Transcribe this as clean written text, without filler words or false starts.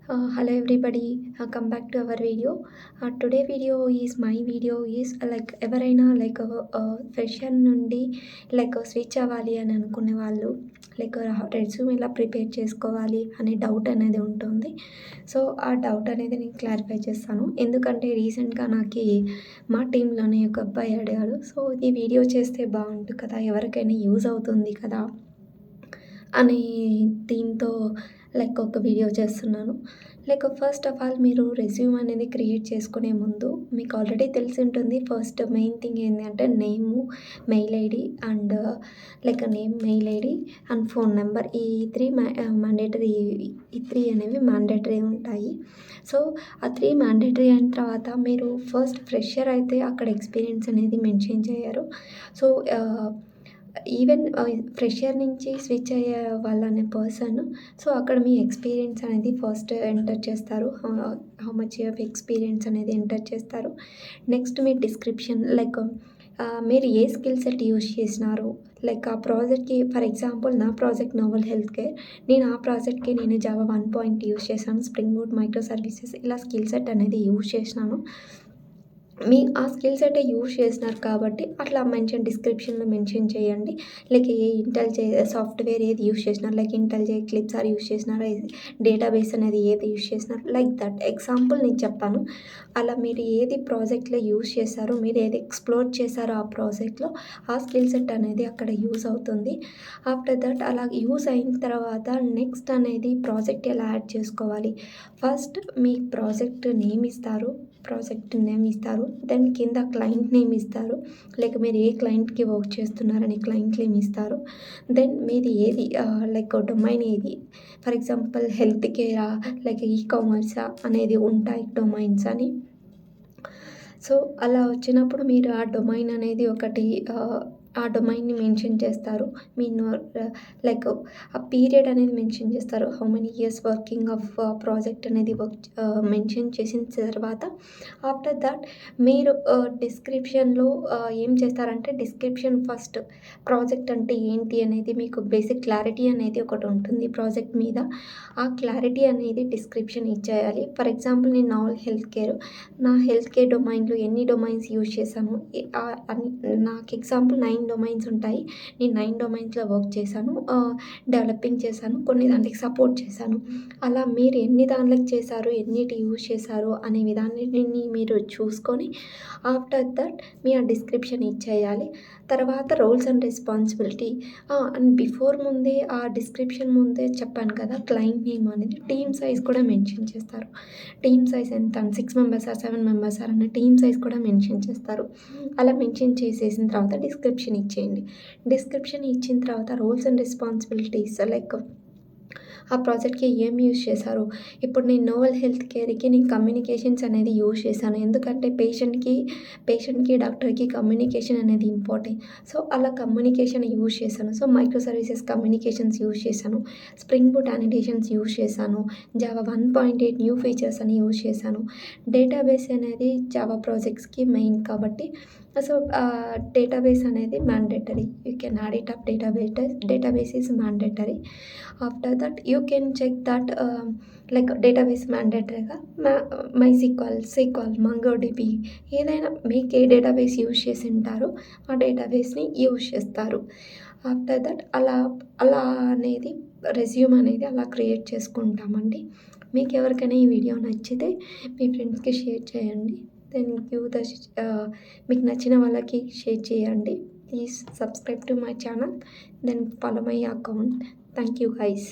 Hello everybody, come back to our video. Today video is my video is like ఎవరైనా like fresher నుండి like switch అవ్వాలి అని అనుకునే వాళ్ళు లైక్ రెజ్యూమ్ ఎలా ప్రిపేర్ చేసుకోవాలి అనే డౌట్ అనేది ఉంటుంది. సో ఆ డౌట్ అనేది నేను క్లారిఫై చేస్తాను. ఎందుకంటే రీసెంట్గా నాకు మా టీంలోనే ఒక అబ్బాయి అడిగాడు. సో ఈ వీడియో చేస్తే బాగుంటుంది కదా, ఎవరికైనా యూజ్ అవుతుంది కదా అని దీంతో లైక్ ఒక వీడియో చేస్తున్నాను. లైక్ ఫస్ట్ ఆఫ్ ఆల్ మీరు రెజ్యూమ్ అనేది క్రియేట్ చేసుకునే ముందు మీకు ఆల్రెడీ తెలిసి ఉంటుంది. ఫస్ట్ మెయిన్ థింగ్ ఏంటంటే name, mail ID and like name, mail ID and phone number. ఈ మ్యాండేటరీ, ఈ త్రీ అనేవి మ్యాండేటరీ ఉంటాయి. సో ఆ త్రీ మ్యాండేటరీ అయిన తర్వాత మీరు ఫస్ట్ ఫ్రెషర్ అయితే అక్కడ ఎక్స్పీరియన్స్ అనేది మెన్షన్ చేయరు. సో ఈవెన్ ఫ్రెషర్ నుంచి స్విచ్ అయ్యే వాళ్ళనే పర్సన్, సో అక్కడ మీ ఎక్స్పీరియన్స్ అనేది ఫస్ట్ ఎంటర్ చేస్తారు. హౌ మచ్ ఆఫ్ ఎక్స్పీరియన్స్ అనేది ఎంటర్ చేస్తారు. నెక్స్ట్ మీ డిస్క్రిప్షన్ లైక్ మీరు ఏ స్కిల్ సెట్ యూజ్ చేసినారు, లైక్ ఆ ప్రాజెక్ట్కి. ఫర్ ఎగ్జాంపుల్ నా ప్రాజెక్ట్ నోవెల్ హెల్త్ కేర్. నేను ఆ ప్రాజెక్ట్కి నేను జావా 1 యూజ్ చేశాను, స్ప్రింగ్ బూట్, మైక్రో సర్వీసెస్ ఇలా స్కిల్ సెట్ అనేది యూజ్ చేసినాను. మీ ఆ స్కిల్ సెటే యూజ్ చేసినారు కాబట్టి అట్లా డిస్క్రిప్షన్లో మెన్షన్ చేయండి. లైక్ ఏ సాఫ్ట్వేర్ ఏది యూజ్ చేసినారు, లైక్ ఇంటెల్జే క్లిప్సార్ యూజ్ చేసినారా, డేటాబేస్ అనేది ఏది యూజ్ చేసినారు, లైక్ దట్ ఎగ్జాంపుల్ నేను చెప్పాను. అలా మీరు ఏది ప్రాజెక్ట్లో యూజ్ చేశారో, మీరు ఏది ఎక్స్ప్లోర్ చేశారో ఆ ప్రాజెక్ట్లో, ఆ స్కిల్ సెట్ అనేది అక్కడ యూజ్ అవుతుంది. ఆఫ్టర్ దట్ అలా యూజ్ అయిన తర్వాత నెక్స్ట్ అనేది ప్రాజెక్ట్ ఎలా యాడ్ చేసుకోవాలి. ఫస్ట్ మీ ప్రాజెక్ట్ నేమ్ ఇస్తారు, దెన్ కింద క్లయింట్ నేమ్ ఇస్తారు, లైక్ మీరు ఏ క్లయింట్కి వర్క్ చేస్తున్నారని క్లయింట్ నేమ్ ఇస్తారు. దెన్ మీది ఏది లైక్ డొమైన్ ఏది, ఫర్ ఎగ్జాంపుల్ హెల్త్ కేరా, లైక్ ఈకామర్సా అనేది ఉంటాయి డొమైన్స్ అని. సో అలా వచ్చినప్పుడు మీరు ఆ డొమైన్ అనేది ఒకటి ఆ డొమైన్ని మెన్షన్ చేస్తారు. మీ లైక్ ఆ పీరియడ్ అనేది మెన్షన్ చేస్తారు. How many years working of project అనేది మెన్షన్ చేసిన తర్వాత ఆఫ్టర్ దట్ మీరు డిస్క్రిప్షన్లో ఏం చేస్తారంటే డిస్క్రిప్షన్ ఫస్ట్ ప్రాజెక్ట్ అంటే ఏంటి అనేది మీకు బేసిక్ క్లారిటీ అనేది ఒకటి ఉంటుంది ప్రాజెక్ట్ మీద. ఆ క్లారిటీ అనేది డిస్క్రిప్షన్ ఇచ్చేయాలి. ఫర్ ఎగ్జాంపుల్ నేను నోవెల్ హెల్త్ కేర్, నా హెల్త్ కేర్ డొమైన్లో ఎన్ని డొమైన్స్ యూజ్ చేశాను అని నాకు ఎగ్జాంపుల్ 9 డొమైన్స్ ఉంటాయి. నేను 9 డొమైన్స్లో వర్క్ చేశాను, డెవలపింగ్ చేశాను, కొన్ని దాంట్లోకి సపోర్ట్ చేశాను. అలా మీరు ఎన్ని దాంట్లోకి చేశారు, ఎన్నిటి యూజ్ చేశారు అనే విధాన్ని మీరు చూసుకొని ఆఫ్టర్ దట్ మీ ఆ డిస్క్రిప్షన్ ఇచ్చేయాలి. తర్వాత roles and responsibility and before ముందే ఆ డిస్క్రిప్షన్ ముందే చెప్పాను కదా, క్లయింట్ నేమ్ అనేది, టీమ్ సైజ్ కూడా మెన్షన్ చేస్తారు. టీమ్ సైజ్ ఎంత, 6 మెంబర్స్ 7 మెంబర్స్ అనే టీమ్ సైజ్ కూడా మెన్షన్ చేస్తారు. అలా మెన్షన్ చేసేసిన తర్వాత డిస్క్రిప్షన్ ఇచ్చేయండి. డిస్క్రిప్షన్ ఇచ్చిన తర్వాత రోల్స్ అండ్ రెస్పాన్సిబిలిటీస్ లైక్ ఆ ప్రాజెక్ట్కి ఏం యూజ్ చేశారు. ఇప్పుడు నేను నోవెల్ హెల్త్ కేర్కి నేను కమ్యూనికేషన్స్ అనేది యూజ్ చేశాను. ఎందుకంటే పేషెంట్కి డాక్టర్కి కమ్యూనికేషన్ అనేది ఇంపార్టెంట్. సో అలా కమ్యూనికేషన్ యూజ్ చేశాను. So micro services communications use చేశాను, స్ప్రింగ్ బూట్ యానిటేషన్స్ యూజ్ చేశాను, జావా 1.8 న్యూ ఫీచర్స్ అని యూజ్ చేశాను. డేటాబేస్ అనేది జావా ప్రాజెక్ట్స్కి మెయిన్ కాబట్టి సో డేటాబేస్ అనేది mandatory. You can add it up. Database is mandatory. After that you can check that like database మ్యాండేటరీగా MySQL, MongoDB ఏదైనా మీకు ఏ డేటాబేస్ యూజ్ చేసి ఉంటారో ఆ డేటాబేస్ని యూజ్ చేస్తారు. ఆఫ్టర్ దట్ అలా అనేది రెజ్యూమ్ అనేది అలా క్రియేట్ చేసుకుంటామండి. మీకు ఎవరికైనా ఈ వీడియో నచ్చితే మీ ఫ్రెండ్స్కి షేర్ చేయండి. దెన్ మీకు నచ్చిన వాళ్ళకి షేర్ చేయండి. Please subscribe to my channel, then follow my account. Thank you guys.